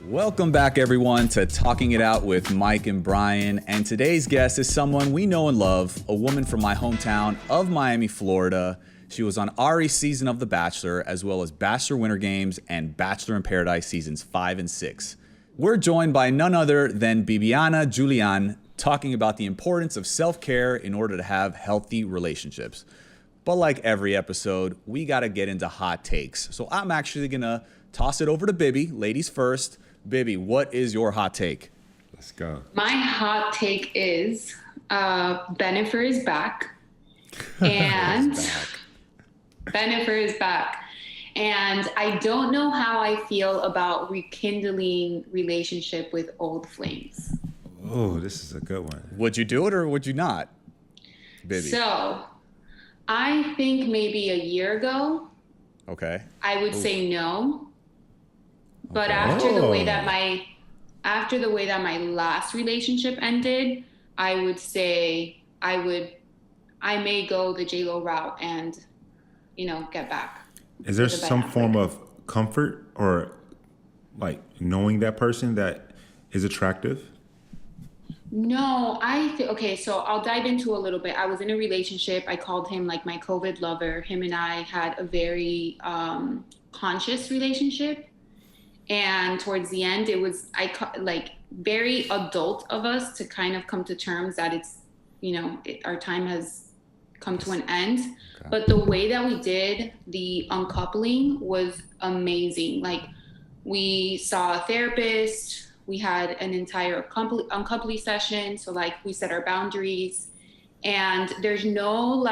Welcome back, everyone, to Talking It Out with Mike and Bryan. And today's guest is someone we know and love, a woman from my hometown of Miami, Florida. She was on Ari's season of The Bachelor, as well as Bachelor Winter Games and Bachelor in Paradise seasons 5 and 6. We're joined by none other than Bibiana Julian, talking about the importance of self-care in order to have healthy relationships. But like every episode, we got to get into hot takes. So I'm actually going to toss it over to Bibi, ladies first. Bibi, what is your hot take? Let's go. My hot take is Bennifer is back. And Bennifer is back. And I don't know how I feel about rekindling relationship with old flames. Oh, this is a good one. Would you do it or would you not, Bibi? So I think maybe a year ago, okay, I would say no. But Okay. after the way that my last relationship ended, I would say I may go the J-Lo route and, get back. Is there some form of comfort or like knowing that person that is attractive? No, okay, so I'll dive into a little bit. I was in a relationship. I called him like my COVID lover. Him and I had a very conscious relationship. And towards the end, it was very adult of us to kind of come to terms that it's, our time has come to an end. Okay. But the way that we did the uncoupling was amazing. Like, we saw a therapist, we had an entire uncoupling session. So we set our boundaries, and there's no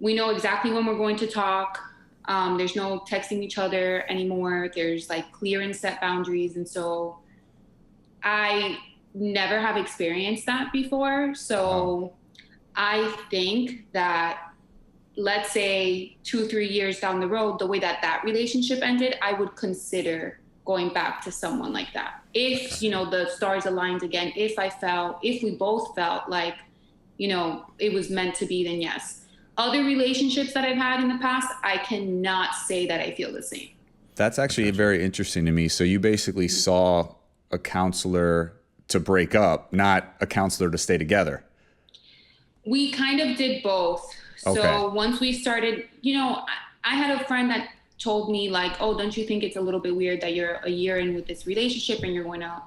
we know exactly when we're going to talk. There's no texting each other anymore. There's clear and set boundaries. And so I never have experienced that before. So I think that, let's say 2-3 years down the road, the way that relationship ended, I would consider going back to someone like that. If, the stars aligned again, if we both felt like, it was meant to be, then yes. Other relationships that I've had in the past, I cannot say that I feel the same. That's actually very interesting to me. So you basically saw a counselor to break up, not a counselor to stay together. We kind of did both. Okay. So once we started, I had a friend that told me oh, don't you think it's a little bit weird that you're a year in with this relationship and you're going to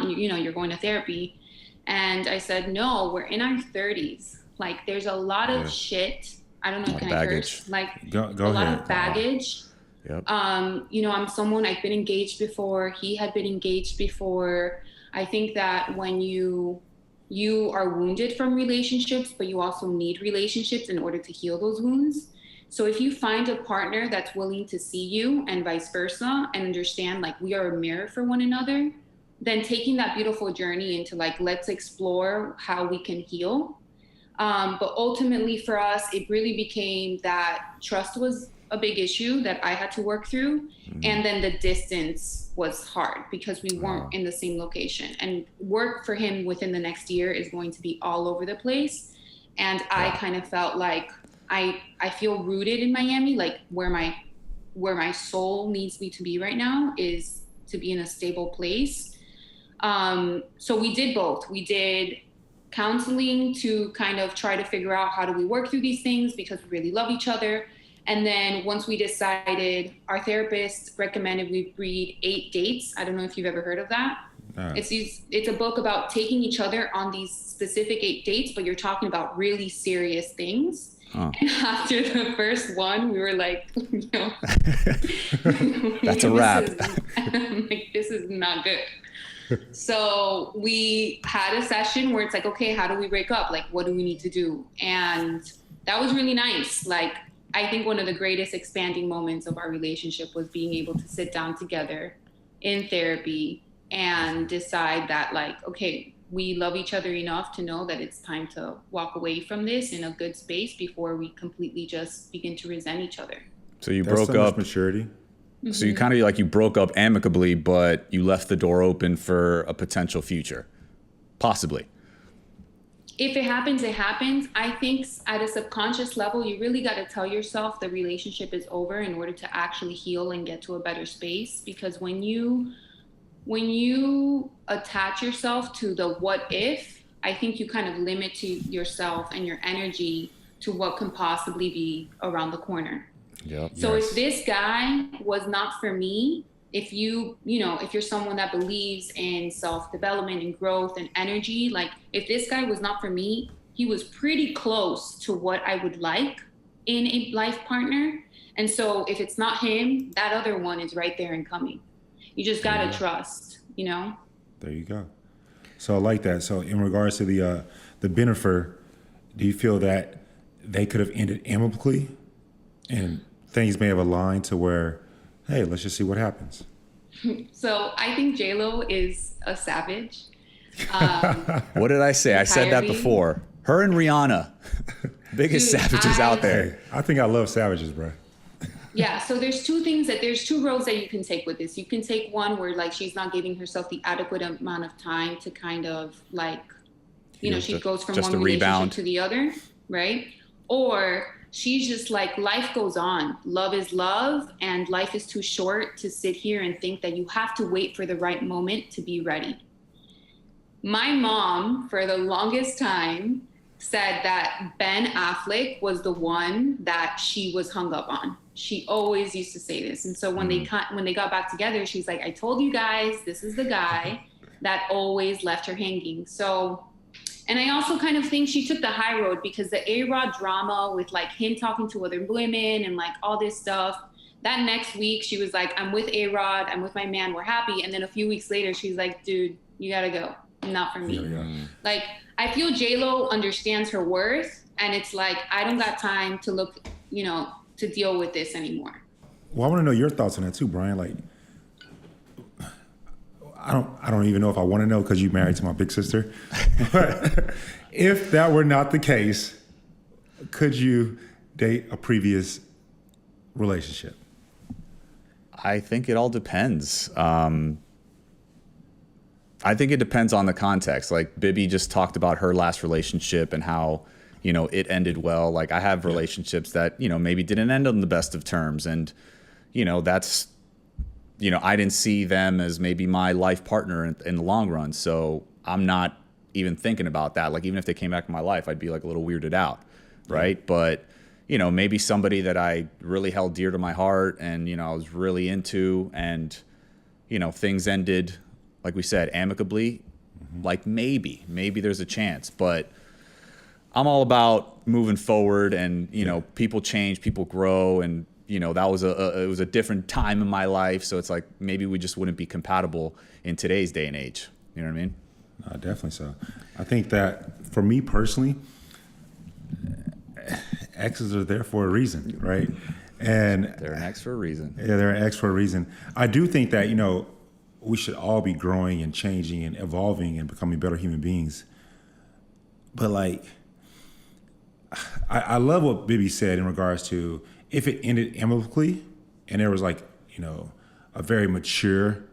you're going to therapy? And I said, no, we're in our 30s. There's a lot of shit. I don't know, can I curse? Go a ahead. lot of baggage. Yep. I'm someone, I've been engaged before. He had been engaged before. I think that when you are wounded from relationships, but you also need relationships in order to heal those wounds. So if you find a partner that's willing to see you and vice versa and understand we are a mirror for one another, then taking that beautiful journey into let's explore how we can heal. But ultimately for us, it really became that trust was a big issue that I had to work through. Mm-hmm. And then the distance was hard because we weren't in the same location. And work for him within the next year is going to be all over the place. And I kind of felt I feel rooted in Miami, where my soul needs me to be right now is to be in a stable place. So we did both. We did counseling to kind of try to figure out how do we work through these things because we really love each other. And then once we decided, our therapist recommended we read 8 Dates. I don't know if you've ever heard of that. It's a book about taking each other on these specific 8 dates, but you're talking about really serious things. And after the first one, we were that's a wrap. This is not good. So we had a session where it's okay, how do we break up? What do we need to do? And that was really nice. I think one of the greatest expanding moments of our relationship was being able to sit down together in therapy and decide that okay, we love each other enough to know that it's time to walk away from this in a good space before we completely just begin to resent each other. So you broke up. Maturity. So you kind of you broke up amicably, but you left the door open for a potential future, possibly. If it happens, it happens. I think at a subconscious level, you really got to tell yourself the relationship is over in order to actually heal and get to a better space. Because when you when you attach yourself to the what if, I think you kind of limit to yourself and your energy to what can possibly be around the corner. Yep. So if this guy was not for me, if if you're someone that believes in self-development and growth and energy, like if this guy was not for me, he was pretty close to what I would like in a life partner. And so if it's not him, that other one is right there and coming. You just got to trust, There you go. So I like that. So in regards to the Benifer, do you feel that they could have ended amicably and things may have aligned to where, hey, let's just see what happens? So I think J-Lo is a savage. What did I say? I said that before. Her and Rihanna, biggest savages out there. I think I love savages, bro. Yeah, so there's two roads that you can take with this. You can take one where like she's not giving herself the adequate amount of time to kind of like, she goes from one relationship to the other, right? Or she's just like, life goes on. Love is love, and life is too short to sit here and think that you have to wait for the right moment to be ready. My mom, for the longest time, said that Ben Affleck was the one that she was hung up on. She always used to say this. And so when they got back together, she's like, I told you guys, this is the guy that always left her hanging. So, and I also kind of think she took the high road because the A-Rod drama with like him talking to other women and like all this stuff, that next week she was like, I'm with A-Rod, I'm with my man, we're happy. And then a few weeks later, she's like, dude, you gotta go. Not for me. Yeah. Like, I feel J-Lo understands her worth, and it's like, I don't got time to look, to deal with this anymore. Well, I want to know your thoughts on that too, Bryan. Like, I don't even know if I want to know because you married to my big sister. But if that were not the case, could you date a previous relationship? I think it all depends. I think it depends on the context. Like Bibi just talked about her last relationship and how, it ended well. Like I have relationships that, maybe didn't end on the best of terms. And, that's, I didn't see them as maybe my life partner in the long run. So I'm not even thinking about that. Like even if they came back in my life, I'd be like a little weirded out. Right. But, maybe somebody that I really held dear to my heart and, I was really into and, things ended, like we said, amicably, like maybe there's a chance, but I'm all about moving forward and, people change, people grow. And, that was it was a different time in my life. So it's like, maybe we just wouldn't be compatible in today's day and age. You know what I mean? Definitely so. I think that for me personally, exes are there for a reason, right? And they're an ex for a reason. Yeah, they're an ex for a reason. I do think that, we should all be growing and changing and evolving and becoming better human beings. But like, I love what Bibi said in regards to if it ended amicably and there was like, a very mature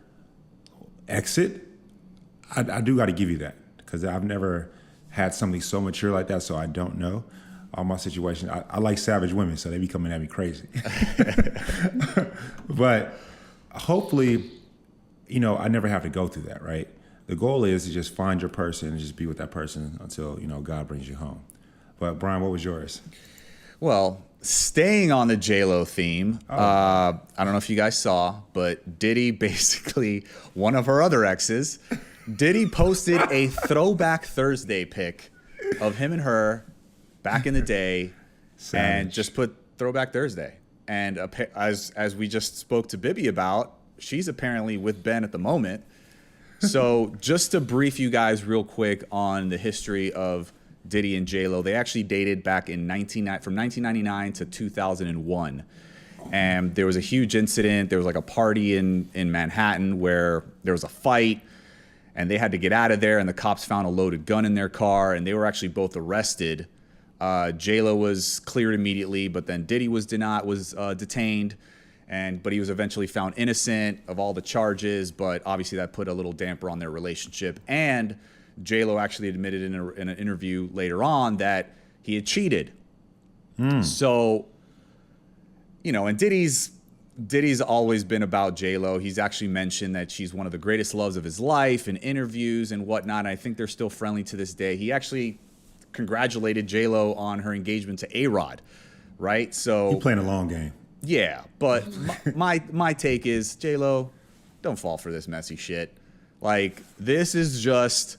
exit, I do got to give you that because I've never had something so mature like that. So I don't know all my situation. I like savage women, so they be coming at me crazy. But hopefully, I never have to go through that, right? The goal is to just find your person and just be with that person until, God brings you home. But Bryan, what was yours? Well, staying on the J-Lo theme, I don't know if you guys saw, but Diddy basically, one of her other exes, Diddy posted a throwback Thursday pic of him and her back in the day and just put throwback Thursday. And as we just spoke to Bibi about, she's apparently with Ben at the moment. So just to brief you guys real quick on the history of Diddy and J-Lo, they actually dated back from 1999 to 2001. And there was a huge incident. There was like a party in Manhattan where there was a fight and they had to get out of there and the cops found a loaded gun in their car and they were actually both arrested. J-Lo was cleared immediately, but then Diddy was detained. But he was eventually found innocent of all the charges, but obviously that put a little damper on their relationship. And J-Lo actually admitted in an interview later on that he had cheated. So, and Diddy's Diddy's always been about J-Lo. He's actually mentioned that she's one of the greatest loves of his life in interviews and whatnot. And I think they're still friendly to this day. He actually congratulated J-Lo on her engagement to A-Rod, right? So He playing a long game. yeah, but my take is, J-Lo, don't fall for this messy shit. Like, this just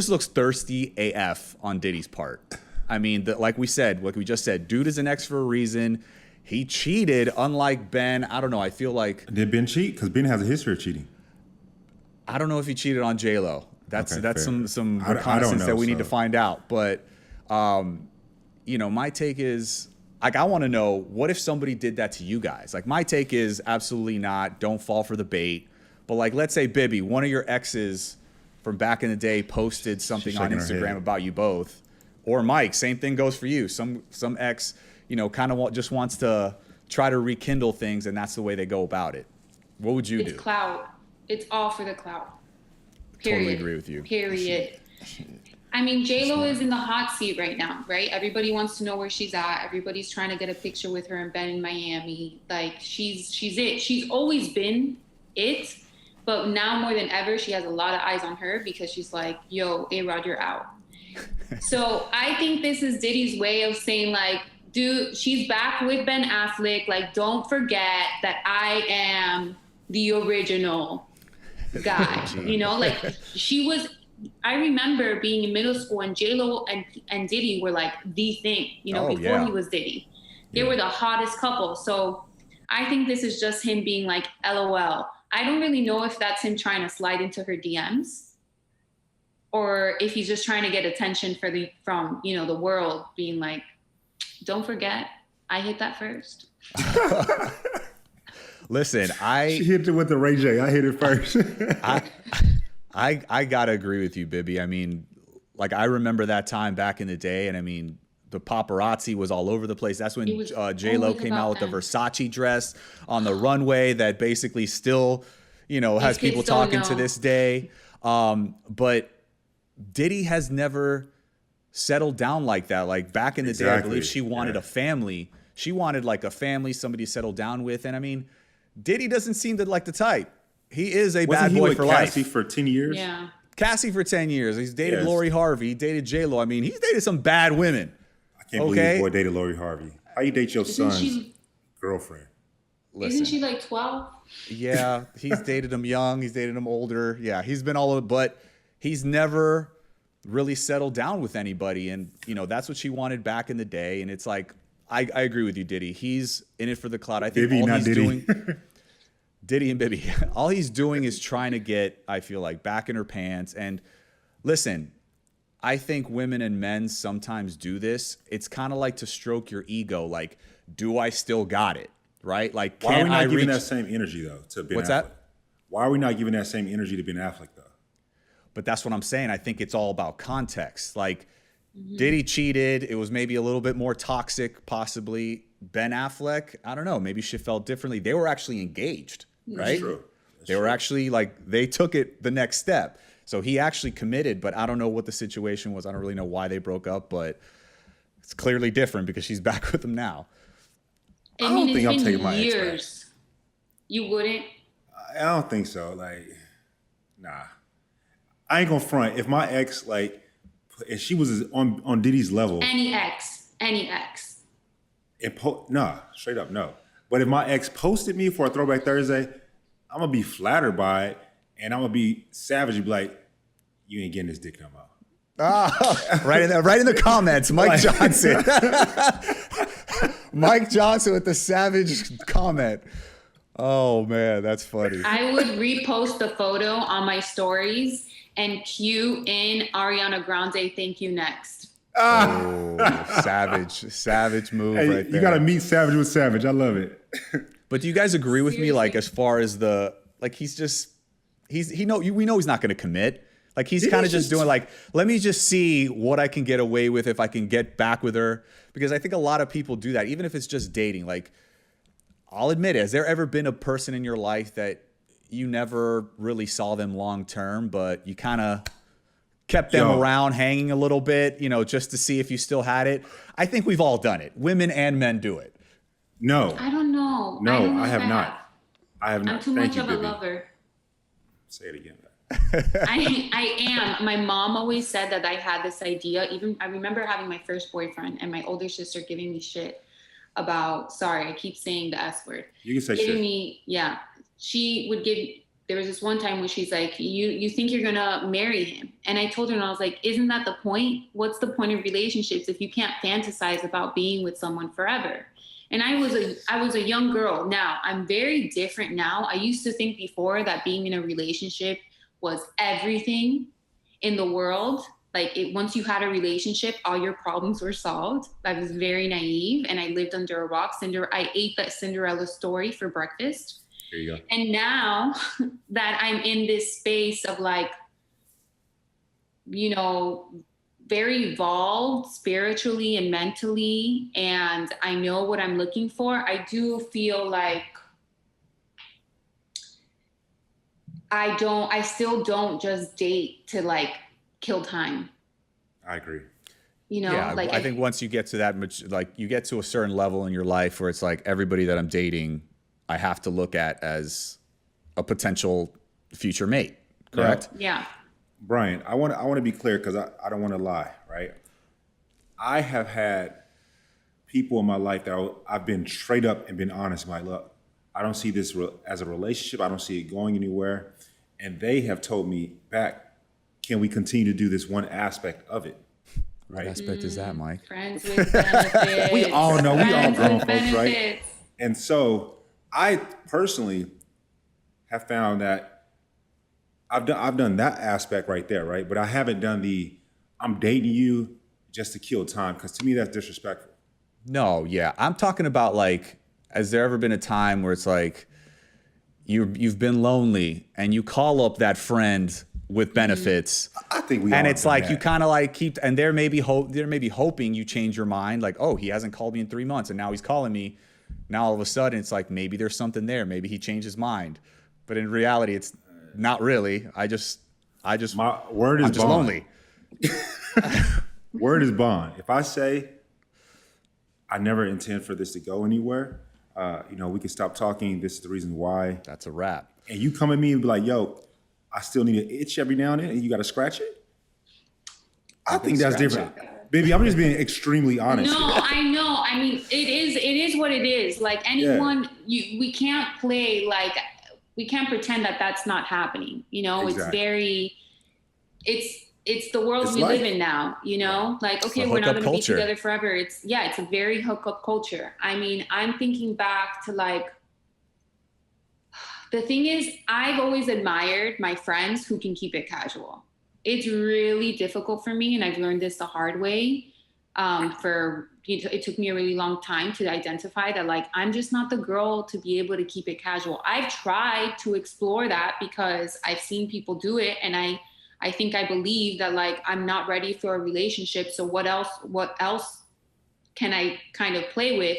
looks thirsty AF on Diddy's part. I mean, like we just said, dude is an ex for a reason. He cheated, unlike Ben. I don't know. I feel like Did Ben cheat? Because Ben has a history of cheating. I don't know if he cheated on J-Lo. That's Okay, fair. some I don't reconnaissance know, that we need to so. find out. But my take is, like, I want to know, what if somebody did that to you guys? Like, my take is absolutely not. Don't fall for the bait. But like, let's say Bibby, one of your exes from back in the day, posted something on shaking her Instagram head. about you both, or Mike, same thing goes for you. Some ex, kind of just wants to try to rekindle things, and that's the way they go about it. What would you do? It's clout. It's all for the clout. Totally Period. agree with you. Period. I mean, J-Lo is in the hot seat right now, right? Everybody wants to know where she's at. Everybody's trying to get a picture with her and Ben in Miami. Like, she's it. She's always been it, but now more than ever, she has a lot of eyes on her because she's like, yo, A-Rod, you're out. So I think this is Diddy's way of saying, like, dude, she's back with Ben Affleck. Like, don't forget that I am the original guy. Like, she was, I remember being in middle school and J-Lo and Diddy were like the thing, before he was Diddy. They were the hottest couple. So I think this is just him being like, LOL. I don't really know if that's him trying to slide into her DMs or if he's just trying to get attention from the world, being like, don't forget, I hit that first. Listen, She hit it with the Ray J. I hit it first. I gotta agree with you, Bibby. I mean, like, I remember that time back in the day, and I mean, the paparazzi was all over the place. That's when J-Lo came out with the Versace dress on the runway that basically still, has people talking to this day. But Diddy has never settled down like that. Like, back in the day, I believe she wanted a family. She wanted like a family, somebody to settle down with. And I mean, Diddy doesn't seem to like the type. He is a bad boy for life. Cassie for 10 years? Yeah. Cassie for 10 years. He's dated Lori Harvey. He dated J-Lo. I mean, he's dated some bad women. I can't believe this boy dated Lori Harvey. How you date your son's girlfriend? Isn't she like 12? Yeah, he's dated him young. He's dated him older. Yeah, he's been all over, but he's never really settled down with anybody. And, that's what she wanted back in the day. And it's like, I agree with you, Diddy. He's in it for the clout. I think Bibby, all he's Diddy. doing... Diddy and Bibby. All he's doing is trying to get, I feel like, back in her pants. And listen, I think women and men sometimes do this. It's kind of like to stroke your ego. Like, do I still got it? Right? Like, Why are we can I not giving reach... that same energy, though, to Ben Affleck? What's that? Why are we not giving that same energy to Ben Affleck, though? But that's what I'm saying. I think it's all about context. Like, Diddy cheated. It was maybe a little bit more toxic, possibly. Ben Affleck, I don't know. Maybe she felt differently. They were actually engaged. Right? That's true. They were actually like, they took it the next step. So he actually committed, but I don't know what the situation was. I don't really know why they broke up, but it's clearly different because she's back with him now. I don't think I'm taking my ex back. You wouldn't? I don't think so. Like, nah. I ain't gonna front. If my ex, like, if she was on Diddy's level. Any ex. Nah, straight up, no. But if my ex posted me for a Throwback Thursday, I'm going to be flattered by it, and I'm going to be savage and be like, you ain't getting this dick no more. Right in the comments, Mike Johnson. Mike Johnson with the savage comment. Oh, man, that's funny. I would repost the photo on my stories and cue in Ariana Grande, thank you next. Oh, savage move right there. You got to meet Savage with Savage. I love it. But do you guys agree with me? Like, as far as we know he's not going to commit. Like, he's kind of just doing like, let me just see what I can get away with if I can get back with her. Because I think a lot of people do that, even if it's just dating. Like, I'll admit it. Has there ever been a person in your life that you never really saw them long term, but you kind of kept them around hanging a little bit, just to see if you still had it? I think we've all done it. Women and men do it. No. I don't know. No, don't know I if have not. I have not. I'm too Thank much you, of a Bibi. lover. Say it again. I am. My mom always said that I had this idea. Even I remember having my first boyfriend and my older sister giving me shit about, sorry, I keep saying the S word. You can say Giving shit. me, yeah. She would give, there was this one time where she's like, you think you're gonna marry him. And I told her, and I was like, isn't that the point? What's the point of relationships if you can't fantasize about being with someone forever? And I was a young girl. Now I'm very different now. I used to think before that being in a relationship was everything in the world. Like once you had a relationship, all your problems were solved. I was very naive and I lived under a rock. I ate that Cinderella story for breakfast. There you go. And now that I'm in this space of like, very evolved spiritually and mentally, and I know what I'm looking for, I do feel like I still don't just date to like kill time. I agree. Yeah, Like I think once you get to that much, like you get to a certain level in your life where it's like everybody that I'm dating, I have to look at as a potential future mate. Correct? Yeah. Bryan, I want to be clear because I don't want to lie, right? I have had people in my life that I've been straight up and been honest. Like, look, I don't see this as a relationship. I don't see it going anywhere. And they have told me back, can we continue to do this one aspect of it? Right? What aspect is that, Mike? Friends with benefits. We all know, we all grown folks, benefits. right? And so I personally have found that I've done that aspect right there, right? But I haven't done I'm dating you just to kill time, because to me that's disrespectful. No, yeah. I'm talking about like, has there ever been a time where it's like you've been lonely and you call up that friend with benefits? I think we and all it's done like that. you kind of like keep, and they're maybe hoping you change your mind, like, oh, he hasn't called me in 3 months and now he's calling me. Now all of a sudden it's like maybe there's something there, maybe he changed his mind. But in reality it's not really. My word is I'm just bond. lonely. Word is bond. If I say I never intend for this to go anywhere, we can stop talking. This is the reason why. That's a wrap. And you come at me and be like, yo, I still need an itch every now and then, and you got to scratch it. I think that's different. Baby, I'm just being extremely honest. No, here. I know. I mean, it is what it is. Like anyone, we can't play like, we can't pretend that that's not happening. Exactly. It's the world we live in now, like, okay, we're not going to be together forever. It's a very hookup culture. I mean, I'm thinking back to like, the thing is, I've always admired my friends who can keep it casual. It's really difficult for me. And I've learned this the hard way. It took me a really long time to identify that, like, I'm just not the girl to be able to keep it casual. I've tried to explore that because I've seen people do it. And I think I believe that, like, I'm not ready for a relationship. So what else can I kind of play with?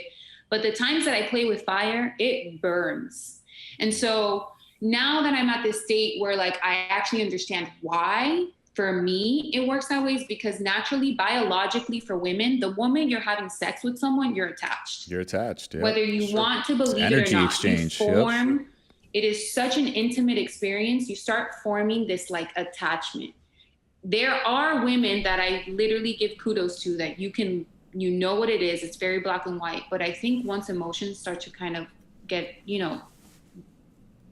But the times that I play with fire, it burns. And so now that I'm at this state where, like, I actually understand why, for me, it works that way, is because naturally, biologically, for women, the moment you're having sex with someone, you're attached. You're attached. Yeah. Whether you want to believe it energy or not, exchange. you form. It is such an intimate experience. You start forming this like attachment. There are women that I literally give kudos to that you know what it is. It's very black and white. But I think once emotions start to kind of get,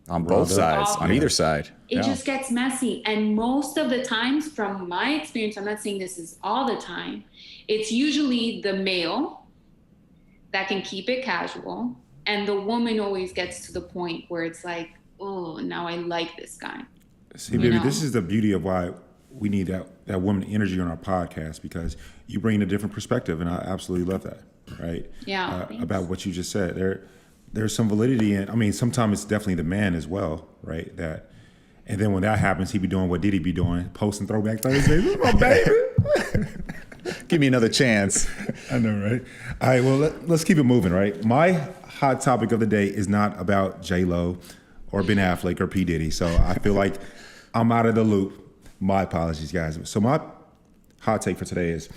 on both sides, on either side. It just gets messy. And most of the times, from my experience, I'm not saying this is all the time, it's usually the male that can keep it casual. And the woman always gets to the point where it's like, oh, now I like this guy. See, baby, this is the beauty of why we need that woman energy on our podcast, because you bring a different perspective. And I absolutely love that, right? Yeah. About what you just said. There's some validity in, I mean, sometimes it's definitely the man as well, right? And then when that happens, he be doing what Diddy be doing, posting Throwback Thursday. This is my baby. Give me another chance. I know, right? All right, well, let's keep it moving, right? My hot topic of the day is not about J-Lo or Ben Affleck or P. Diddy, so I feel like I'm out of the loop. My apologies, guys. So my hot take for today is,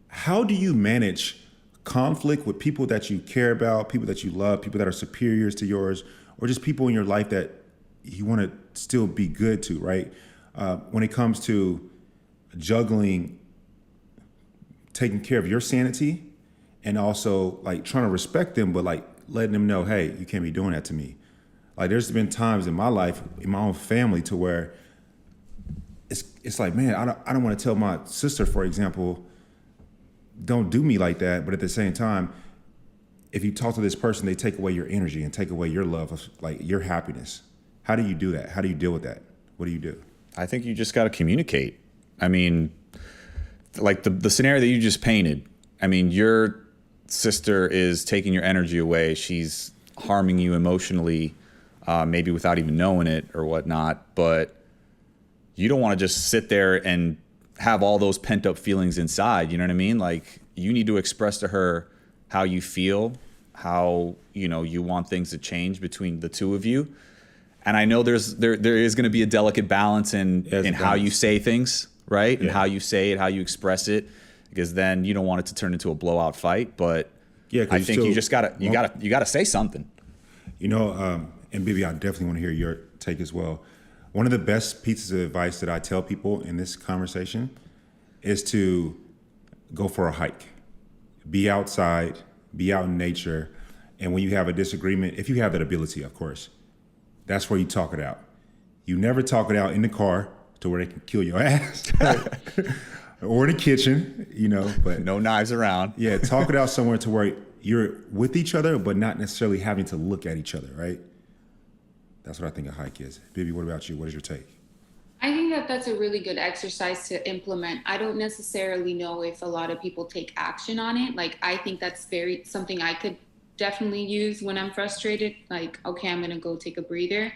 how do you manage conflict with people that you care about, people that you love, people that are superiors to yours, or just people in your life that you want to still be good to, right? When it comes to juggling, taking care of your sanity and also like trying to respect them, but like letting them know, hey, you can't be doing that to me. Like there's been times in my life, in my own family, to where it's like, man, I don't want to tell my sister, for example, don't do me like that. But at the same time, if you talk to this person, they take away your energy and take away your love of like your happiness. How do you do that? How do you deal with that? What do you do? I think you just got to communicate. I mean, like the scenario that you just painted, I mean, your sister is taking your energy away. She's harming you emotionally, maybe without even knowing it or whatnot. But you don't want to just sit there and have all those pent up feelings inside. You know what I mean? Like you need to express to her how you feel, how, you know, you want things to change between the two of you. And I know there is going to be a delicate balance in how you say things, right? Yeah. And how you say it, how you express it, because then you don't want it to turn into a blowout fight. But yeah, I think you just gotta say something. You know, and Bibi, I definitely want to hear your take as well. One of the best pieces of advice that I tell people in this conversation is to go for a hike, be outside, be out in nature. And when you have a disagreement, if you have that ability, of course, that's where you talk it out. You never talk it out in the car to where they can kill your ass or in the kitchen, you know, but no knives around. Yeah. Talk it out somewhere to where you're with each other, but not necessarily having to look at each other. Right. That's what I think a hike is. Bibi, what about you? What is your take? I think that that's a really good exercise to implement. I don't necessarily know if a lot of people take action on it. Like, I think that's something I could definitely use when I'm frustrated. Like, okay, I'm going to go take a breather.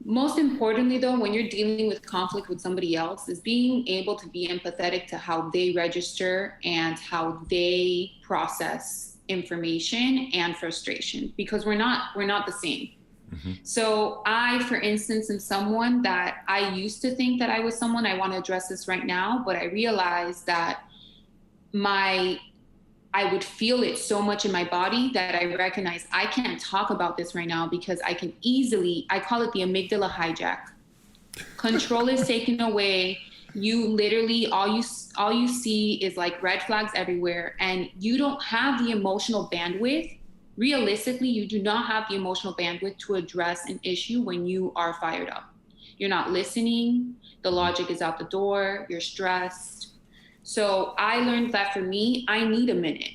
Most importantly, though, when you're dealing with conflict with somebody else, is being able to be empathetic to how they register and how they process information and frustration, because we're not the same. Mm-hmm. So I, for instance, am someone that I used to think that I was someone, I want to address this right now, but I realized that I would feel it so much in my body that I recognize I can't talk about this right now because I call it the amygdala hijack. Control is taken away. You literally, all you see is like red flags everywhere, and you don't have the emotional bandwidth. Realistically, you do not have the emotional bandwidth to address an issue when you are fired up. You're not listening. The logic is out the door. You're stressed. So I learned that for me, I need a minute.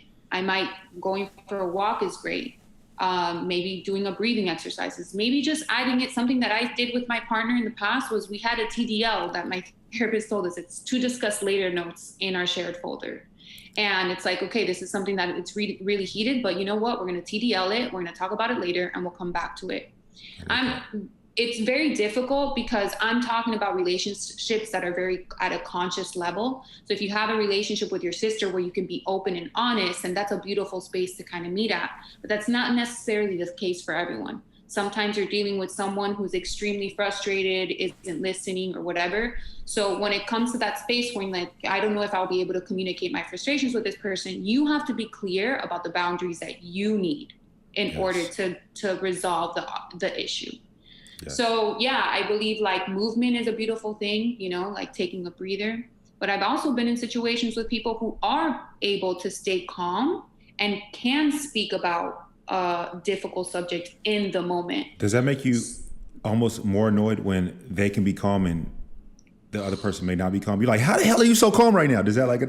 Going for a walk is great. Maybe doing a breathing exercises, maybe just adding it. Something that I did with my partner in the past was we had a TDL that my therapist told us, it's to discuss later notes in our shared folder. And it's like, okay, this is something that it's really, really heated, but you know what? We're going to TDL it. We're going to talk about it later and we'll come back to it. It's very difficult because I'm talking about relationships that are very at a conscious level. So if you have a relationship with your sister where you can be open and honest, and that's a beautiful space to kind of meet at, but that's not necessarily the case for everyone. Sometimes you're dealing with someone who's extremely frustrated, isn't listening or whatever. So when it comes to that space where you're like, I don't know if I'll be able to communicate my frustrations with this person, you have to be clear about the boundaries that you need in order to resolve the issue. Yes. So yeah, I believe like movement is a beautiful thing, you know, like taking a breather. But I've also been in situations with people who are able to stay calm and can speak about difficult subject in the moment. Does that make you almost more annoyed when they can be calm and the other person may not be calm? You're like, how the hell are you so calm right now? Does that like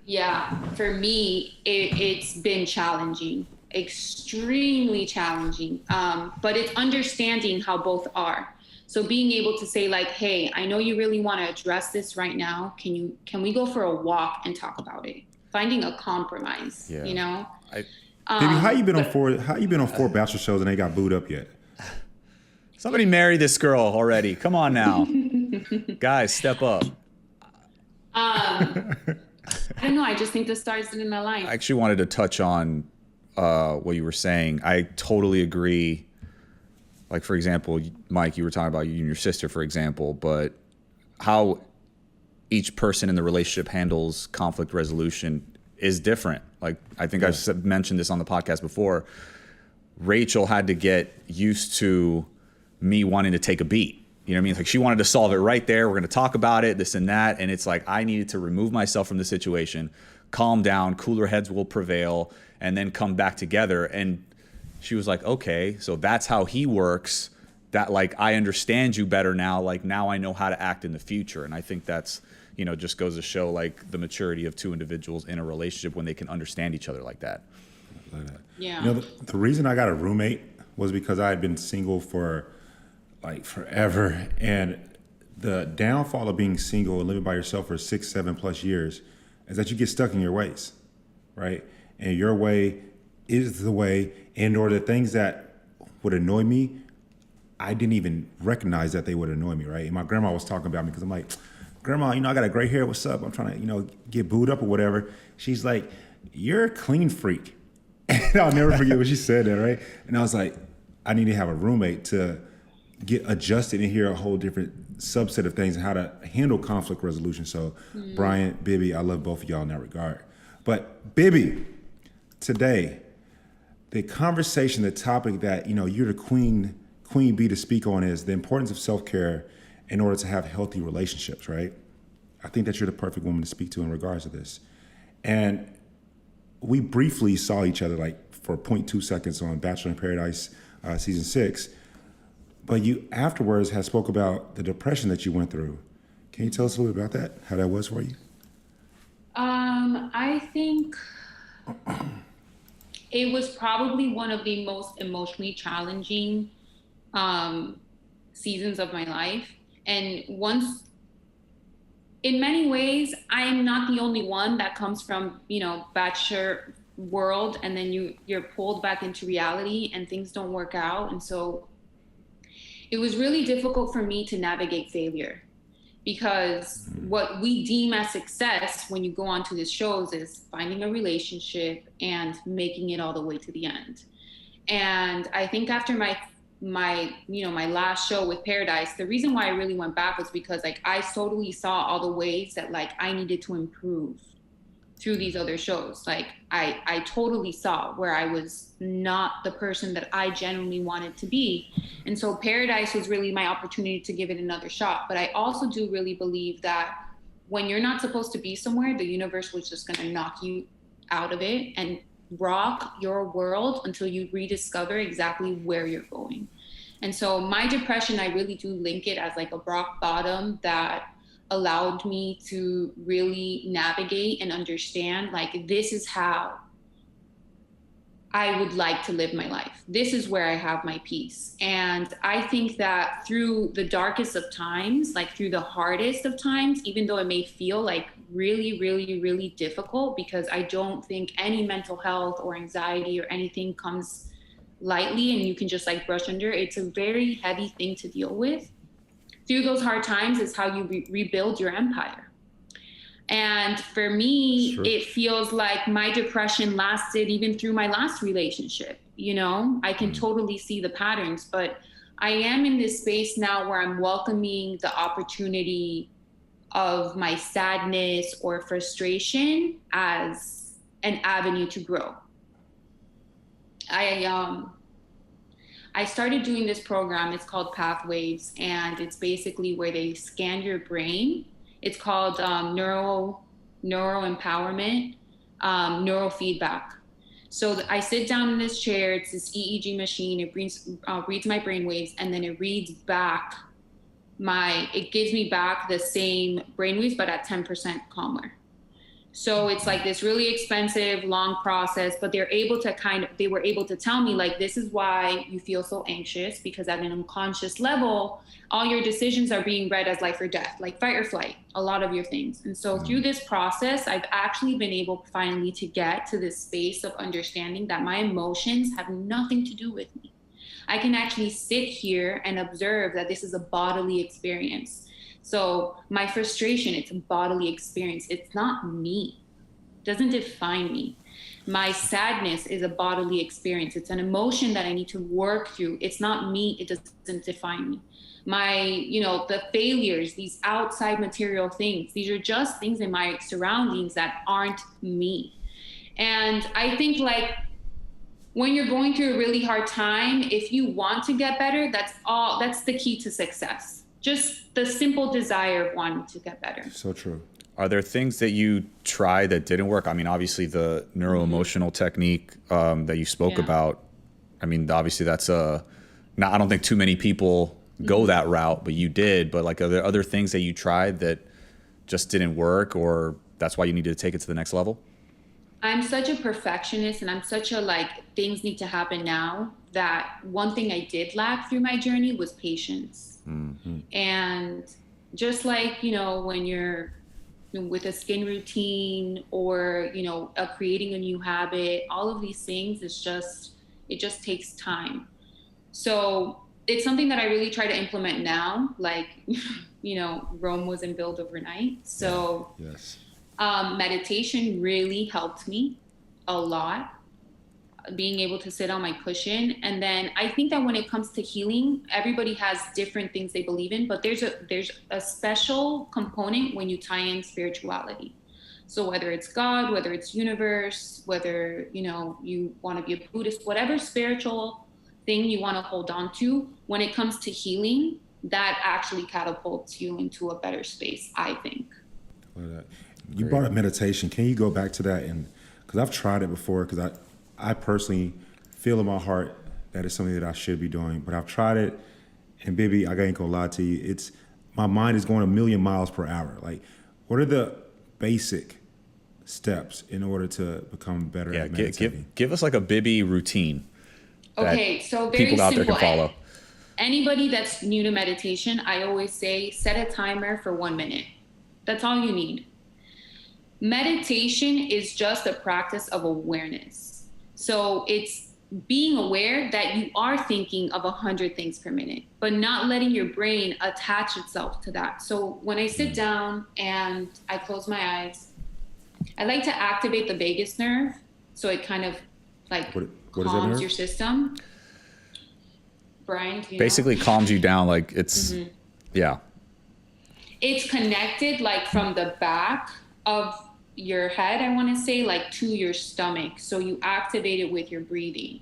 Yeah, for me, it's been challenging, extremely challenging. But it's understanding how both are. So being able to say like, hey, I know you really want to address this right now. Can we go for a walk and talk about it? Finding a compromise, you know? Baby, how you been on four Bachelor shows and they got booed up yet? Somebody marry this girl already. Come on now. Guys, step up. I don't know. I just think the stars didn't align. I actually wanted to touch on what you were saying. I totally agree. Like, for example, Mike, you were talking about you and your sister, for example, but how each person in the relationship handles conflict resolution is different. Like, I think I've mentioned this on the podcast before. Rachel had to get used to me wanting to take a beat. You know what I mean? Like, she wanted to solve it right there. We're going to talk about it, this and that. And it's like, I needed to remove myself from the situation, calm down, cooler heads will prevail, and then come back together. And she was like, okay, so that's how he works. That, like, I understand you better now. Like, now I know how to act in the future. And I think that's, you know, just goes to show, like, the maturity of two individuals in a relationship when they can understand each other like that. Yeah. You know, the reason I got a roommate was because I had been single for like forever. And the downfall of being single and living by yourself for 6, 7+ years is that you get stuck in your ways, right? And your way is the way. And or the things that would annoy me, I didn't even recognize that they would annoy me, right? And my grandma was talking about me because I'm like, Grandma, you know, I got a gray hair. What's up? I'm trying to, you know, get booed up or whatever. She's like, you're a clean freak. And I'll never forget when she said that, right? And I was like, I need to have a roommate to get adjusted and hear a whole different subset of things and how to handle conflict resolution. So, Bryan, Bibi, I love both of y'all in that regard. But Bibi, today, the conversation, the topic that, you know, you're the queen bee to speak on is the importance of self-care in order to have healthy relationships, right? I think that you're the perfect woman to speak to in regards to this. And we briefly saw each other like for 0.2 seconds on Bachelor in Paradise season 6, but you afterwards had spoke about the depression that you went through. Can you tell us a little bit about that, how that was for you? I think it was probably one of the most emotionally challenging seasons of my life. And in many ways, I am not the only one that comes from, you know, Bachelor world, and then you're pulled back into reality and things don't work out. And so it was really difficult for me to navigate failure, because what we deem as success when you go onto these shows is finding a relationship and making it all the way to the end. And I think after my last show with Paradise, the reason why I really went back was because, like, I totally saw all the ways that, like, I needed to improve through these other shows. Like, I totally saw where I was not the person that I genuinely wanted to be. And so Paradise was really my opportunity to give it another shot. But I also do really believe that when you're not supposed to be somewhere, the universe was just going to knock you out of it and rock your world until you rediscover exactly where you're going. And so my depression, I really do link it as like a rock bottom that allowed me to really navigate and understand, like, this is how I would like to live my life. This is where I have my peace. And I think that through the darkest of times, like through the hardest of times, even though it may feel like really, really, really difficult, because I don't think any mental health or anxiety or anything comes lightly and you can just like brush under. It's a very heavy thing to deal with. Through those hard times is how you rebuild your empire. And for me, it feels like my depression lasted even through my last relationship. You know, I can totally see the patterns, but I am in this space now where I'm welcoming the opportunity of my sadness or frustration as an avenue to grow. I started doing this program. It's called Pathwaves, and it's basically where they scan your brain. It's called neuro empowerment, neurofeedback. So I sit down in this chair. It's this EEG machine. It reads my brain waves, and then it reads back it gives me back the same brain waves, but at 10% calmer. So it's like this really expensive, long process, but they were able to tell me, like, this is why you feel so anxious, because at an unconscious level, all your decisions are being read as life or death, like fight or flight, a lot of your things. And so through this process, I've actually been able finally to get to this space of understanding that my emotions have nothing to do with me. I can actually sit here and observe that this is a bodily experience. So my frustration, it's a bodily experience. It's not me. It doesn't define me. My sadness is a bodily experience. It's an emotion that I need to work through. It's not me. It doesn't define me. The failures, these outside material things, these are just things in my surroundings that aren't me. And I think like when you're going through a really hard time, if you want to get better, that's the key to success. Just the simple desire of wanting to get better. So true. Are there things that you tried that didn't work? I mean, obviously the neuroemotional technique that you spoke about. I mean, obviously that's I don't think too many people go that route, but you did. But like, are there other things that you tried that just didn't work, or that's why you needed to take it to the next level? I'm such a perfectionist, and I'm such a like things need to happen now, that one thing I did lack through my journey was patience. And just like, you know, when you're with a skin routine or, you know, creating a new habit, all of these things, it just takes time. So it's something that I really try to implement now. Like, you know, Rome wasn't built overnight. So yes. Meditation really helped me a lot, being able to sit on my cushion. And then I think that when it comes to healing, everybody has different things they believe in, but there's a special component when you tie in spirituality. So whether it's God, whether it's universe, whether, you know, you want to be a Buddhist, whatever spiritual thing you want to hold on to, when it comes to healing, that actually catapults you into a better space, I think. You brought up meditation. Can you go back to that? And because I've tried it before, because I personally feel in my heart that it's something that I should be doing, but I've tried it, and baby, I ain't gonna lie to you, my mind is going 1,000,000 miles per hour. Like, what are the basic steps in order to become better at meditating? Give us like a Bibi routine. Okay, so very people out there simple. can follow. Anybody that's new to meditation, I always say set a timer for 1 minute. That's all you need. Meditation is just a practice of awareness. So it's being aware that you are thinking of 100 things per minute, but not letting your brain attach itself to that. So when I sit down and I close my eyes, I like to activate the vagus nerve. So it kind of like calms your system. Bryan, do you basically know? Calms you down. Like it's, yeah. It's connected like from the back of your head, I want to say, like to your stomach. So you activate it with your breathing.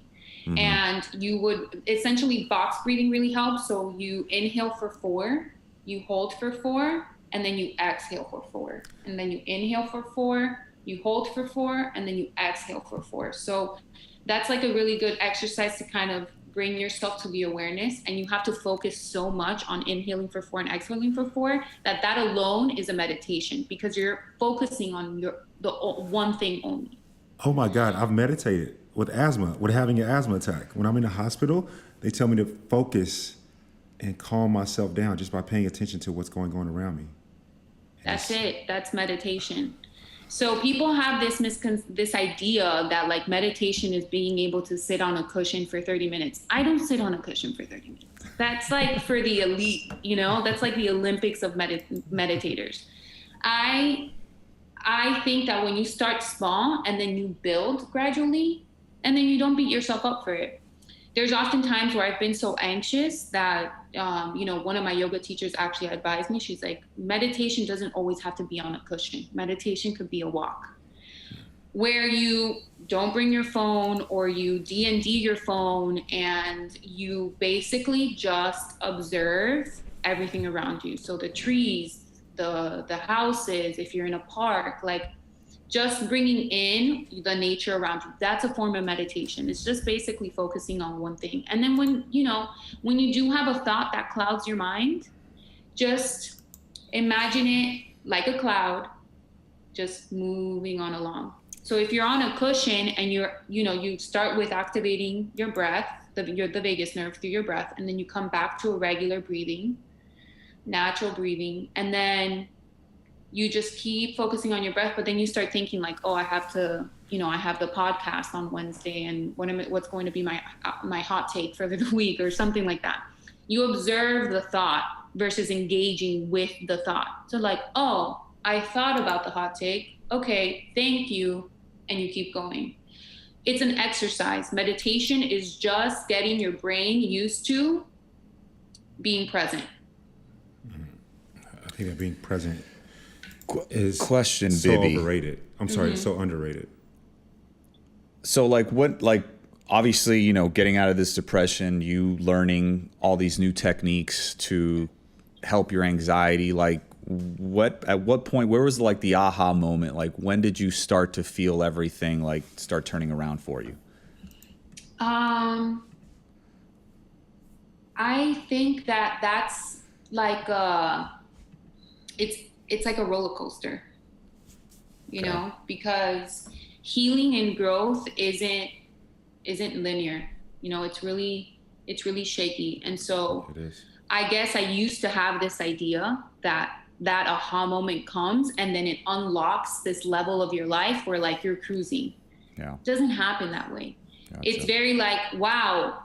And you would essentially box breathing really helps. So you inhale for 4, you hold for 4, and then you exhale for 4. And then you inhale for 4, you hold for 4, and then you exhale for 4. So that's like a really good exercise to kind of bring yourself to the awareness, and you have to focus so much on inhaling for 4 and exhaling for 4 that alone is a meditation, because you're focusing on the one thing only. Oh my God, I've meditated with asthma, with having an asthma attack. When I'm in the hospital, they tell me to focus and calm myself down just by paying attention to what's going on around me. That's it. That's meditation. So people have this idea that like meditation is being able to sit on a cushion for 30 minutes. I don't sit on a cushion for 30 minutes. That's like for the elite, you know, that's like the Olympics of meditators. I think that when you start small and then you build gradually, and then you don't beat yourself up for it. There's often times where I've been so anxious that, you know, one of my yoga teachers actually advised me. She's like, meditation doesn't always have to be on a cushion. Meditation could be a walk where you don't bring your phone, or you D&D your phone, and you basically just observe everything around you. So the trees, the houses, if you're in a park, like just bringing in the nature around you. That's a form of meditation. It's just basically focusing on one thing. And then when you do have a thought that clouds your mind, just imagine it like a cloud, just moving on along. So if you're on a cushion and you start with activating your breath, the vagus nerve through your breath, and then you come back to a regular breathing, natural breathing, and then you just keep focusing on your breath, but then you start thinking like, oh, I have the podcast on Wednesday, and what's going to be my hot take for the week, or something like that. You observe the thought versus engaging with the thought. So like, oh, I thought about the hot take. Okay, thank you. And you keep going. It's an exercise. Meditation is just getting your brain used to being present. I think that being present is question, so Bibi. overrated. I'm sorry, it's so underrated. So like what, like obviously, you know, getting out of this depression, you learning all these new techniques to help your anxiety, like at what point, where was like the aha moment? Like when did you start to feel everything like start turning around for you? I think that that's like it's like a roller coaster, you know, because healing and growth isn't linear. You know, it's really shaky. And so It is. I guess I used to have this idea that aha moment comes and then it unlocks this level of your life where like you're cruising. Yeah. It doesn't happen that way. Gotcha. It's very like, wow,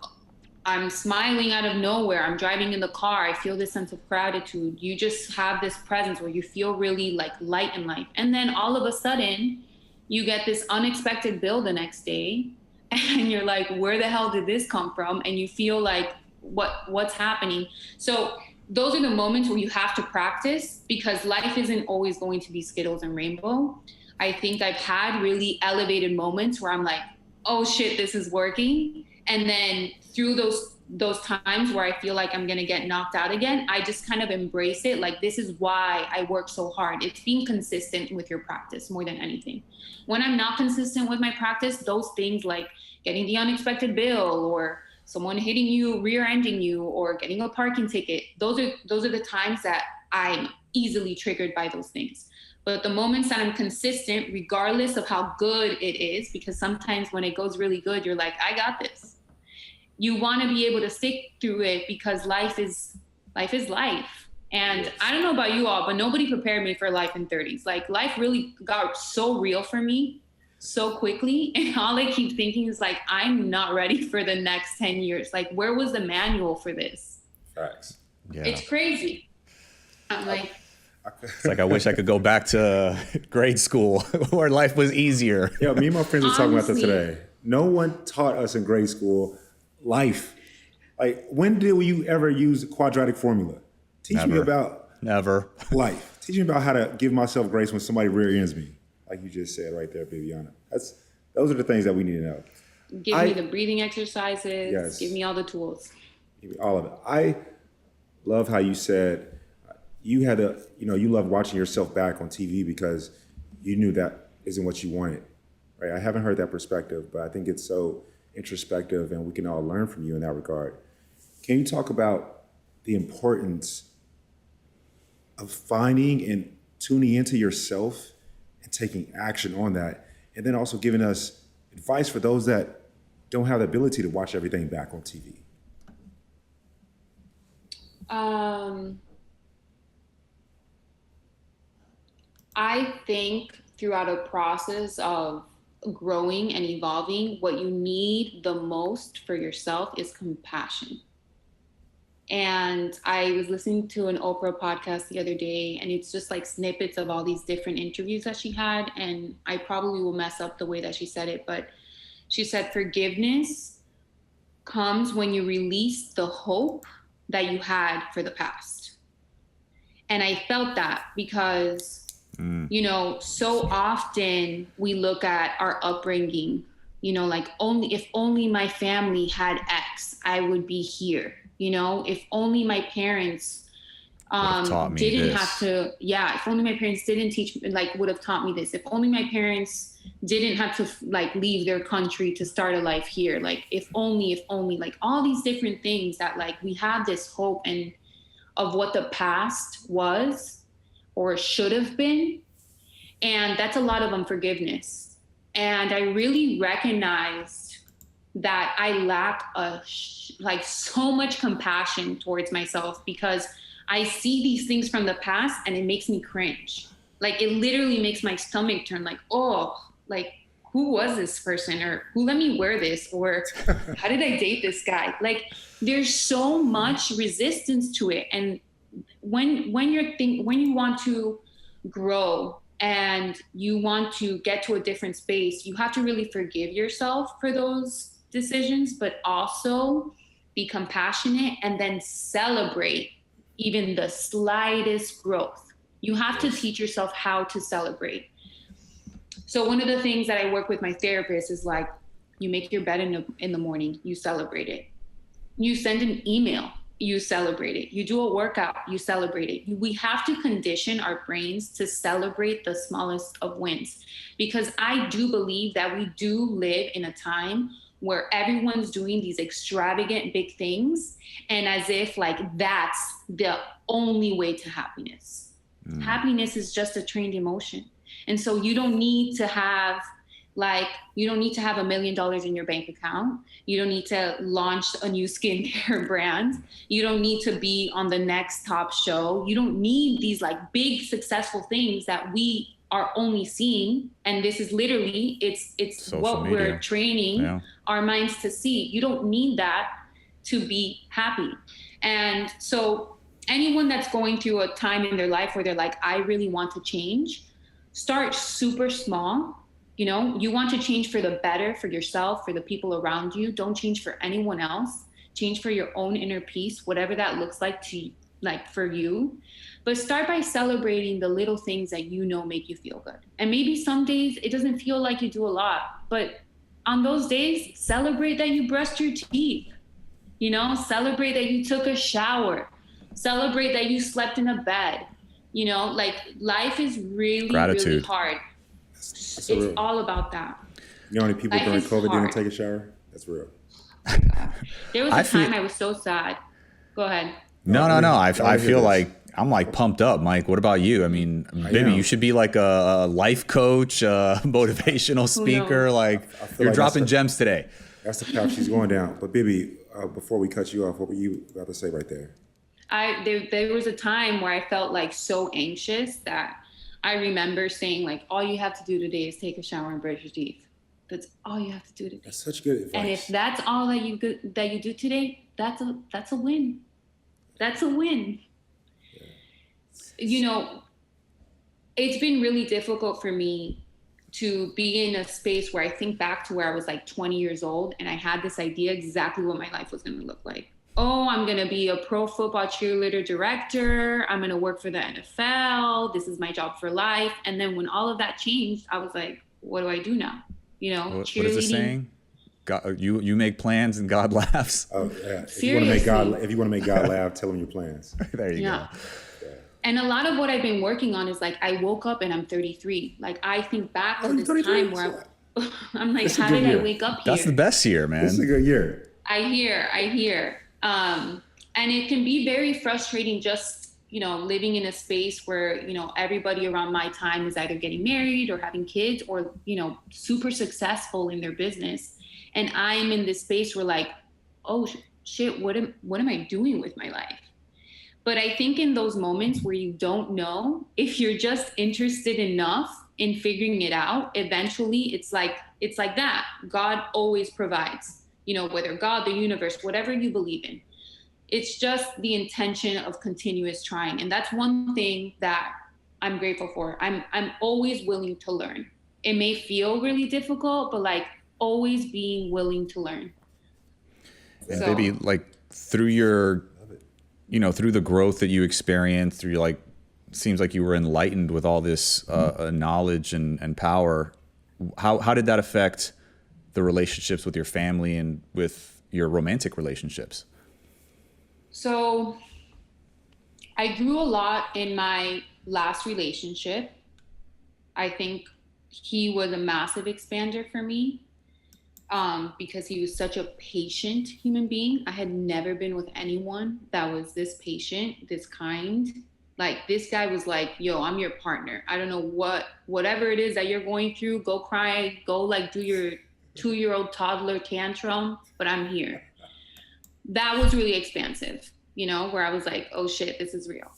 I'm smiling out of nowhere. I'm driving in the car. I feel this sense of gratitude. You just have this presence where you feel really like light in life. And then all of a sudden you get this unexpected bill the next day and you're like, where the hell did this come from? And you feel like what's happening. So those are the moments where you have to practice because life isn't always going to be Skittles and rainbow. I think I've had really elevated moments where I'm like, oh shit, this is working. And then through those times where I feel like I'm going to get knocked out again, I just kind of embrace it. Like, this is why I work so hard. It's being consistent with your practice more than anything. When I'm not consistent with my practice, those things like getting the unexpected bill or someone hitting you, rear-ending you, or getting a parking ticket, those are the times that I'm easily triggered by those things. But the moments that I'm consistent, regardless of how good it is, because sometimes when it goes really good, you're like, I got this. You want to be able to stick through it because life is life. And I don't know about you all, but nobody prepared me for life in 30s. Like, life really got so real for me so quickly. And all I keep thinking is like, I'm not ready for the next 10 years. Like, where was the manual for this? Facts. Yeah. It's crazy. I'm like, It's like I wish I could go back to grade school where life was easier. Yeah, me and my friends were talking about that Honestly. today. No one taught us in grade school life. Like, when did you ever use the quadratic formula? Teach me Never. about Never. life. Teach me about how to give myself grace when somebody rear ends me, like you just said right there, Bibiana. Those are the things that we need to know. give me the breathing exercises. Yes. Give me all the tools. All of it. I love how you said you had to, you love watching yourself back on TV because you knew that isn't what you wanted, right? I haven't heard that perspective, but I think it's so introspective and we can all learn from you in that regard. Can you talk about the importance of finding and tuning into yourself and taking action on that, and then also giving us advice for those that don't have the ability to watch everything back on TV? I think throughout a process of growing and evolving, what you need the most for yourself is compassion. And I was listening to an Oprah podcast the other day, and it's just like snippets of all these different interviews that she had. And I probably will mess up the way that she said it, but she said forgiveness comes when you release the hope that you had for the past. And I felt that because so often we look at our upbringing, like if only my family had X, I would be here. If only my parents didn't have to, if only my parents didn't teach me, like would have taught me this. If only my parents didn't have to like leave their country to start a life here. Like if only, like all these different things that like we have this hope and of what the past was or should have been. And that's a lot of unforgiveness. And I really recognized that I lack so much compassion towards myself because I see these things from the past and it makes me cringe. Like it literally makes my stomach turn like, oh, like who was this person, or who let me wear this, or how did I date this guy? Like there's so much resistance to it. And when you want to grow and you want to get to a different space, you have to really forgive yourself for those decisions, but also be compassionate and then celebrate even the slightest growth. You have to teach yourself how to celebrate. So one of the things that I work with my therapist is like, You make your bed in the morning, you celebrate it. You send an email, you celebrate it. You do a workout, you celebrate it. We have to condition our brains to celebrate the smallest of wins, because I do believe that we do live in a time where everyone's doing these extravagant big things, and as if like that's the only way to happiness. Happiness is just a trained emotion. And so you don't need to have $1 million in your bank account. You don't need to launch a new skincare brand. You don't need to be on the next top show. You don't need these like big successful things that we are only seeing. And this is literally, it's Social what media. we're training our minds to see. You don't need that to be happy. And so anyone that's going through a time in their life where they're like, I really want to change, start super small. You know, you want to change for the better, for yourself, for the people around you. Don't change for anyone else. Change for your own inner peace, whatever that looks like for you. But start by celebrating the little things that you know make you feel good. And maybe some days it doesn't feel like you do a lot, but on those days, celebrate that you brushed your teeth. You know, celebrate that you took a shower. Celebrate that you slept in a bed. You know, like life is really, really hard. It's all about that. You know how many people during COVID didn't take a shower? That's real. There was a time I was so sad. Go ahead. No. I feel like I'm like pumped up, Mike. What about you? I mean, Bibi, you should be like a life coach, a motivational speaker. Like you're like dropping gems today. That's the path she's going down. But Bibi, before we cut you off, what were you about to say right there? There was a time where I felt like so anxious that I remember saying like, all you have to do today is take a shower and brush your teeth. That's all you have to do today. That's such good advice. And if that's all that you do today, that's a win. That's a win. Yeah. You know, it's been really difficult for me to be in a space where I think back to where I was like 20 years old and I had this idea exactly what my life was going to look like. Oh, I'm going to be a pro football cheerleader director. I'm going to work for the NFL. This is my job for life. And then when all of that changed, I was like, what do I do now? You know, what is the saying? God, you make plans and God laughs. Oh yeah. If you want to make God laugh, tell him your plans. There you go. Yeah. And a lot of what I've been working on is like, I woke up and I'm 33. Like I think back to this time where I'm like, how did I wake up here? That's the best year, man. This is a good year. I hear. And it can be very frustrating just, you know, living in a space where, you know, everybody around my time is either getting married or having kids or, you know, super successful in their business. And I'm in this space where like, oh shit, what am I doing with my life? But I think in those moments where you don't know, if you're just interested enough in figuring it out, eventually it's like that. God always provides. You know, whether God, the universe, whatever you believe in, it's just the intention of continuous trying. And that's one thing that I'm grateful for. I'm always willing to learn. It may feel really difficult, but like always being willing to learn. And so, maybe like through your, you know, through the growth that you experienced, through like, seems like you were enlightened with all this knowledge and power. How did that affect the relationships with your family and with your romantic relationships? So I grew a lot in my last relationship. I think he was a massive expander for me because he was such a patient human being. I had never been with anyone that was this patient, this kind. Like this guy was like, yo, I'm your partner. I don't know whatever it is that you're going through, go cry, go like do your 2-year-old toddler tantrum, but I'm here. That was really expansive, you know, where I was like, oh shit, this is real.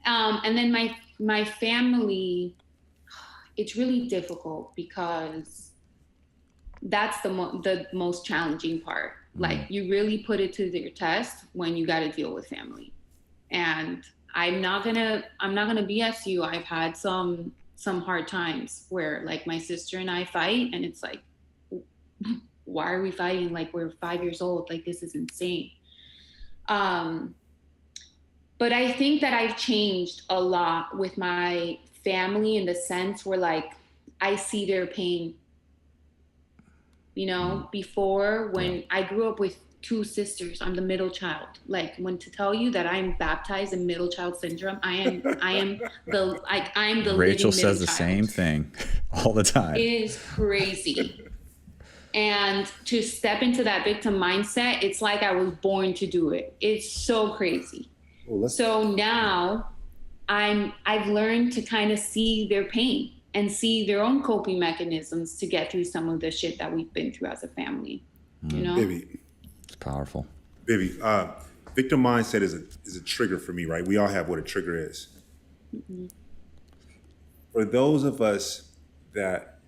And then my family, it's really difficult because that's the most challenging part. Like you really put it to your test when you got to deal with family. And I'm not gonna BS you. I've had some hard times where like my sister and I fight and it's like, why are we fighting? Like we're 5 years old. Like this is insane. But I think that I've changed a lot with my family in the sense where like I see their pain. You know, before, when I grew up with two sisters, I'm the middle child. Like, when to tell you that I'm baptized in middle child syndrome, I'm the Rachel living middle says the same child. thing all the time. It is crazy. And to step into that victim mindset, it's like I was born to do it. It's so crazy. So now I've learned to kind of see their pain and see their own coping mechanisms to get through some of the shit that we've been through as a family. You know? Baby, It's powerful. baby, victim mindset is a trigger for me, right? We all have what a trigger is. For those of us that,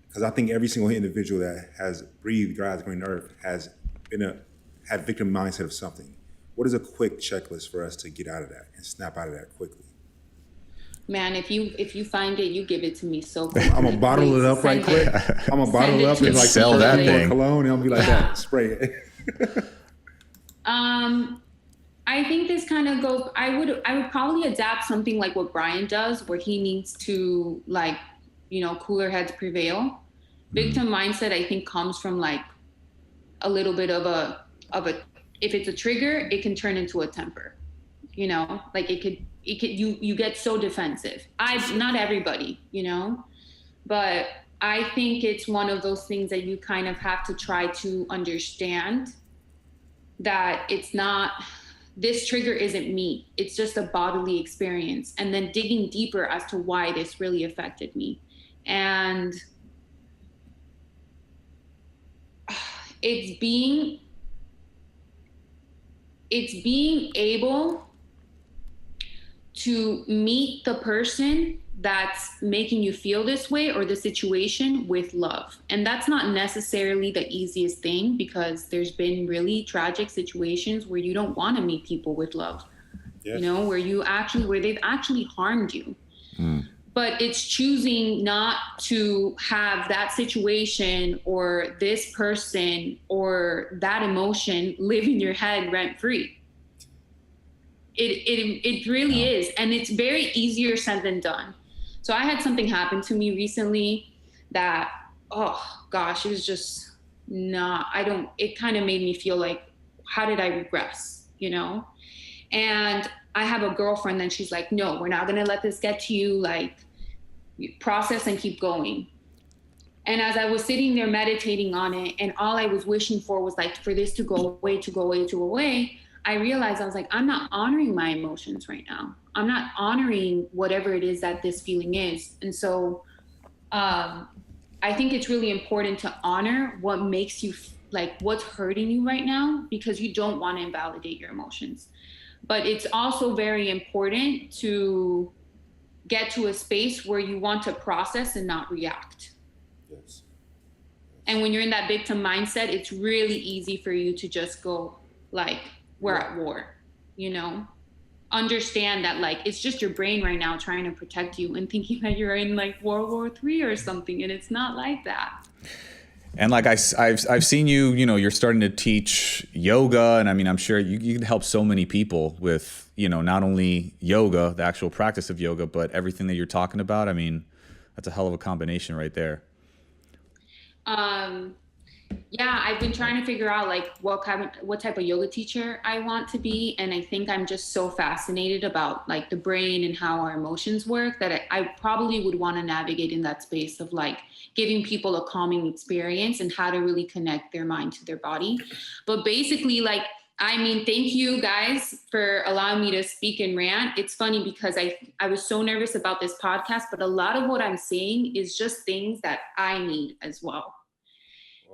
because I think every single individual that has breathed God's green earth has had victim mindset of something. What is a quick checklist for us to get out of that and snap out of that quickly? Man, if you find it, you give it to me so quick. I'm gonna bottle it up right quick. I'm gonna bottle it up and like Sell that thing. cologne, and I'll be like that, spray it. I think this kind of goes, I would probably adapt something like what Bryan does, where he needs to, like, you know, cooler heads prevail. Victim mindset, I think, comes from like a little bit of a, if it's a trigger, it can turn into a temper, you know, like it could, you get so defensive. Not everybody, you know, but I think it's one of those things that you kind of have to try to understand that it's not, this trigger isn't me. It's just a bodily experience. And then digging deeper as to why this really affected me. And it's being able to meet the person that's making you feel this way or the situation with love. And that's not necessarily the easiest thing, because there's been really tragic situations where you don't want to meet people with love, you know, where they've actually harmed you. But it's choosing not to have that situation or this person or that emotion live in your head rent free. It really is. And it's very easier said than done. So I had something happen to me recently that, oh gosh, it was just it kind of made me feel like, how did I regress, you know? And I have a girlfriend, and she's like, no, we're not going to let this get to you. Like, process and keep going. And as I was sitting there meditating on it, and all I was wishing for was like for this to go away, I realized, I was like, I'm not honoring my emotions right now. I'm not honoring whatever it is that this feeling is. And so I think it's really important to honor what makes you, like, what's hurting you right now, because you don't want to invalidate your emotions. But it's also very important to get to a space where you want to process and not react. Yes. And when you're in that victim mindset, it's really easy for you to just go like, we're at war, you know? Understand that, like, it's just your brain right now trying to protect you and thinking that you're in like World War III or something, and it's not like that. And like I've seen you, you know, you're starting to teach yoga, and I mean, I'm sure you can help so many people with, you know, not only yoga, the actual practice of yoga, but everything that you're talking about. I mean, that's a hell of a combination right there. Yeah, I've been trying to figure out like what type of yoga teacher I want to be. And I think I'm just so fascinated about like the brain and how our emotions work that I probably would want to navigate in that space of like giving people a calming experience and how to really connect their mind to their body. But basically, like, I mean, thank you guys for allowing me to speak and rant. It's funny because I was so nervous about this podcast, but a lot of what I'm saying is just things that I need as well.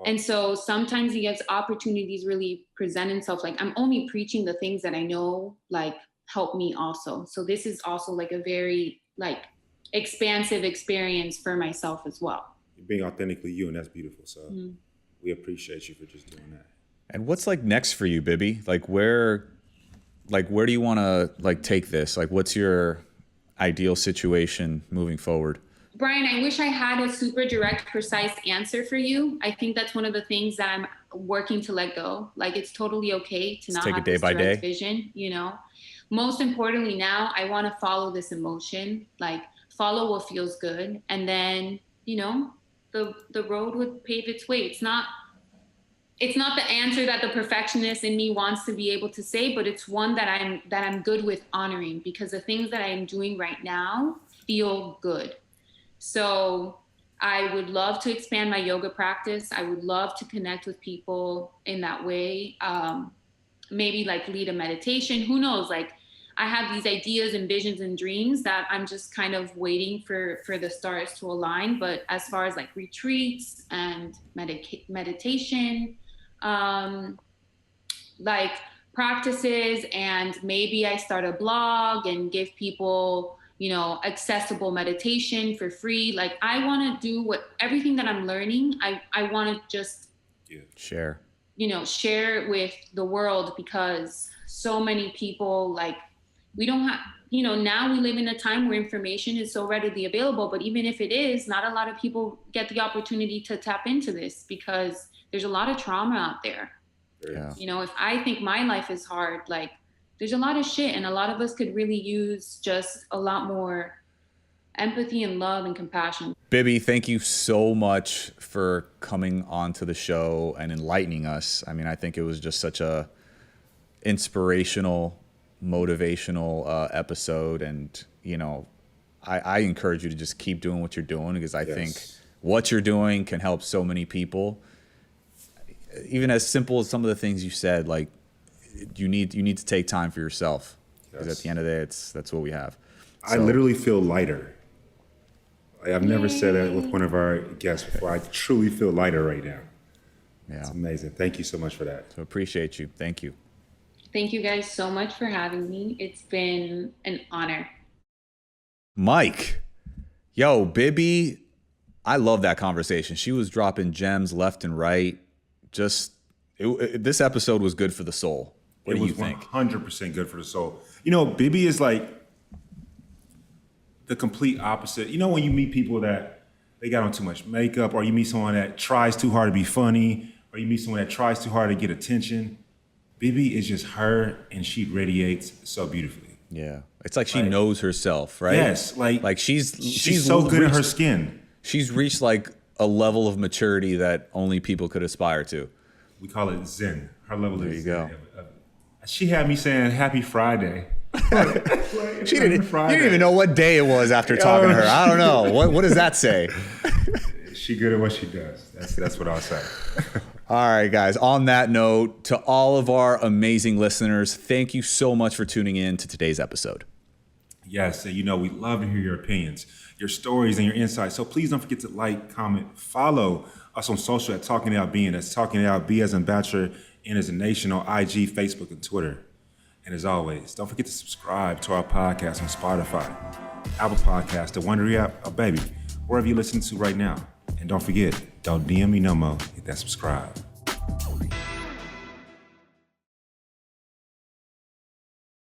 And so sometimes these opportunities really present themselves. Like, I'm only preaching the things that I know, like, help me also. So this is also like a very like expansive experience for myself as well. You're being authentically you, and that's beautiful. So we appreciate you for just doing that. And what's like next for you, Bibby? Like where do you want to like take this? Like, what's your ideal situation moving forward? Bryan, I wish I had a super direct, precise answer for you. I think that's one of the things that I'm working to let go. Like, it's totally okay to not have this direct vision, you know? Most importantly now, I want to follow this emotion, like follow what feels good. And then, you know, the road would pave its way. It's not the answer that the perfectionist in me wants to be able to say, but it's one that I'm good with honoring, because the things that I am doing right now feel good. So I would love to expand my yoga practice. I would love to connect with people in that way. Maybe like lead a meditation. Who knows? Like, I have these ideas and visions and dreams that I'm just kind of waiting for the stars to align. But as far as like retreats and meditation, like practices, and maybe I start a blog and give people, accessible meditation for free. Like, I want to do everything that I'm learning. I want to just share with the world, because so many people, like, we don't have, now we live in a time where information is so readily available, but even if it is, not a lot of people get the opportunity to tap into this, because there's a lot of trauma out there. Yeah. If I think my life is hard, like, there's a lot of shit, and a lot of us could really use just a lot more empathy and love and compassion. Bibi, thank you so much for coming onto the show and enlightening us. I mean, I think it was just such a inspirational, motivational episode, and I encourage you to just keep doing what you're doing, because I think what you're doing can help so many people. Even as simple as some of the things you said, like, you need to take time for yourself, because at the end of the day, that's what we have. I literally feel lighter. I've never said that with one of our guests before. I truly feel lighter right now. Yeah, it's amazing. Thank you so much for that. So appreciate you. Thank you. Thank you guys so much for having me. It's been an honor. Mike, yo, Bibi, I love that conversation. She was dropping gems left and right. This episode was good for the soul. What do you think? It was 100% good for the soul. Bibi is like the complete opposite. When you meet people that they got on too much makeup, or you meet someone that tries too hard to be funny, or you meet someone that tries too hard to get attention, Bibi is just her, and she radiates so beautifully. Yeah. It's like she knows herself, right? Yes. Like she's so good at her skin. She's reached like a level of maturity that only people could aspire to. We call it Zen. Her level is Zen. There you go. She had me saying Happy Friday. You didn't even know what day it was after talking to her. I don't know. What does that say? She good at what she does. That's what I'll say. All right, guys. On that note, to all of our amazing listeners, thank you so much for tuning in to today's episode. Yes, we love to hear your opinions, your stories, and your insights. So please don't forget to like, comment, follow us on social at Talking It Out Being. That's Talking It Out, B as in Bachelor, N as in Nation, on IG, Facebook, and Twitter. And as always, don't forget to subscribe to our podcast on Spotify, Apple Podcasts, the Wondery app, or baby, wherever you're listening to right now. And don't forget, don't DM me no more. Hit that subscribe.